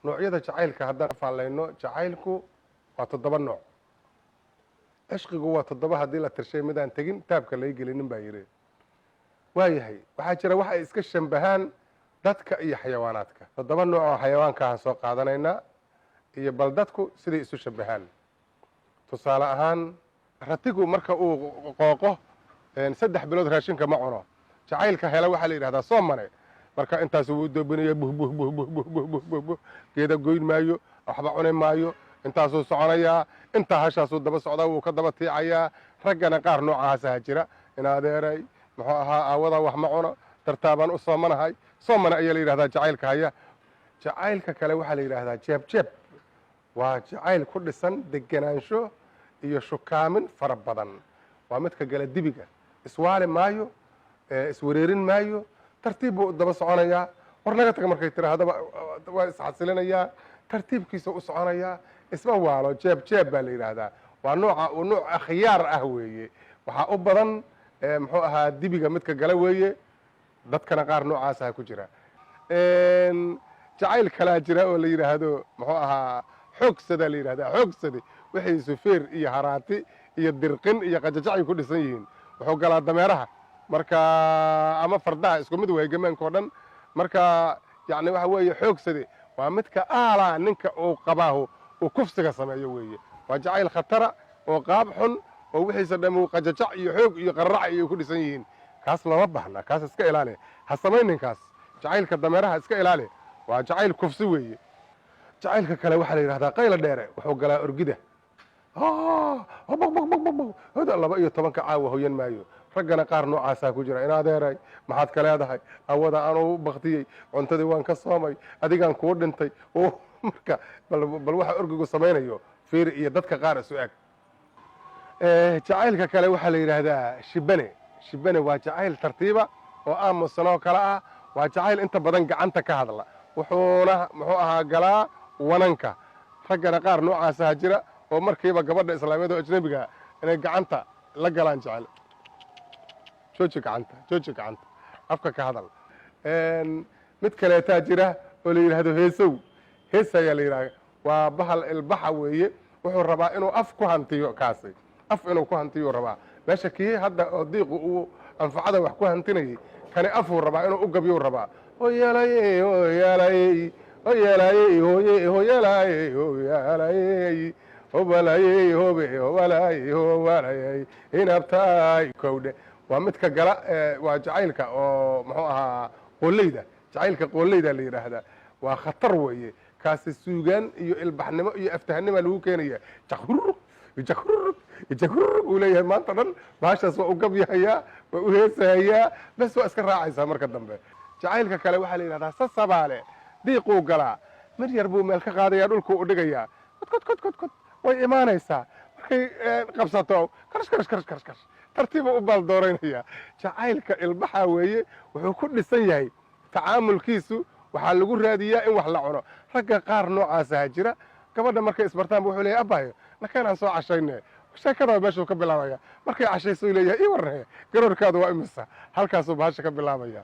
noocyada jacaylka haddaan faallayno jacaylku waa 7 nooc cishqigu waa 7 haddii la tirshay midaan tegin taabka lay gelinin baa yidhi waayahay waxaa jira wax ay iska shambahaan dadka iyo xayawaanaadka 7 nooc oo xayawaankaan soo qaadanaynaa iyo bal dadku siday isu shambahaan tusaale ahaan ratigu marka uu qooqo 3 bilood raashinka ma cuno jacaylka hela waxaa la yidhahdaa soomane marka intaas uu doobinaya buh geeda goyn maayo waxba cuni maayo intaasuu soconayaa intaa hashaasuu daba socdaa wuu ka daba tiicayaa raggana qaar noocaasa jira in adeeray muxuu ahaa aawada wax ma cuno tartaabaan u soomanahay soomane ayaa la yidhahdaa jacaylka haya jacaylka kale waxaa la yidhahdaa jeebjeeb waa jacayl ku dhisan deganaansho iyo shukaamin fara badan waa midka gala dibiga iswaali maayo iswareerin maayo tartiib buu daba soconayaa war naga taga markay tirahdaba waa isxasilinayaa tartiibkiisa u soconayaa isma waalo jeeb baa la yidhaahdaa waa nooc akhyaar ah weeye waxaa u badan muxuu ahaa dibiga midka gala weeye dadkana qaar noocaasa ku jira jacayl kalaa jira oo la yidhaahdo muxuu ahaa xoogsadaa la yidhahdaa xoogsade waxay sufeer iyo haraati iyo dirqin iyo qajajacay ku dhisan yihiin wuxuu galaa dameeraha marka ama fardaha isku mid waay gameenka oo dhan marka yacni waxa weeye xoogsade waa midka aalaa ninka uu qabaahu uu kufsiga sameeyo weeye waa jacayl khatara oo qaab xun oo wixiisa dhan uu qajajac iyo xoog iyo qararac iyo ku dhisan yihiin kaas lama bahna kaas iska ilaali ha samayninkaas jacaylka dameeraha iska ilaali waa jacayl kufsi weeye jacaylka kale waxaa la yidhahdaa qayla dheere wuxuu galaa orgida hoda 12 caawa hoyan maayo raggana qaar noocaasaa ku jira in adeeray maxaad ka leedahay awada aanuu baktiyey cuntadii waan ka soomay adigaan kuu dhintay marka bal waxa orgigu samaynayo fiir iyo dadka qaar isu eg jacaylka kale waxaa la yidhaahdaa shibane waa jacayl tartiiba oo aamusanoo kale ah waa jacayl inta badan gacanta ka hadla wuxuuna muxuu ahaa galaa wananka raggana qaar noocaasaa jira oo markiiba gabadha islaamiyada oo ajnabiga inay gacanta la galaan jecel jooji gacanta afka ka hadal mid kaleetaa jira oo la yidhaahdo hees ayaa la yidhahda waa bahal ilbaxa weeye wuxuu rabaa inuu af ku hantiyo kaasi af inuu ku hantiyuu rabaa meesha kii hadda oo diiqu uu anfacada wax ku hantinayay kani afuu rabaa inuu u gabyuu rabaa inabtaay kowdhe waa midka gala waa jacaylka oo muxuu ahaa qooleyda jacaylka qooleyda la yidhaahdaa waa khatar weeye kaasi suugaan iyo ilbaxnimo iyo aftahanima lagu keenaya jakrurug uu leeyahay maanta dhan bahashaas waa u gabyahayaa waa u heesahayaa bes waa iska raacaysaa marka dambe jacaylka kale waxaa la yidhahdaa sasabaale diiquu galaa mid yar buu meel ka qaadayaa dhulkuu u dhigayaa kod way imaanaysaa markay qabsato karsh tartiiba u baaldooraynaya jacaylka ilbaxa weeye wuxuu ku dhisan yahay tacaamulkiisu waxaa lagu raadiyaa in wax la cuno ragga qaar noocaasaha jira gabadha markay isbartaanba wuxuu leeyahay abbaayo nakeenaan soo cashayne sheekada meeshuu ka bilaabaya markay cashayso leeyahay ii warne garoorkaadu waa imisa halkaasuu bahasha ka bilaabaya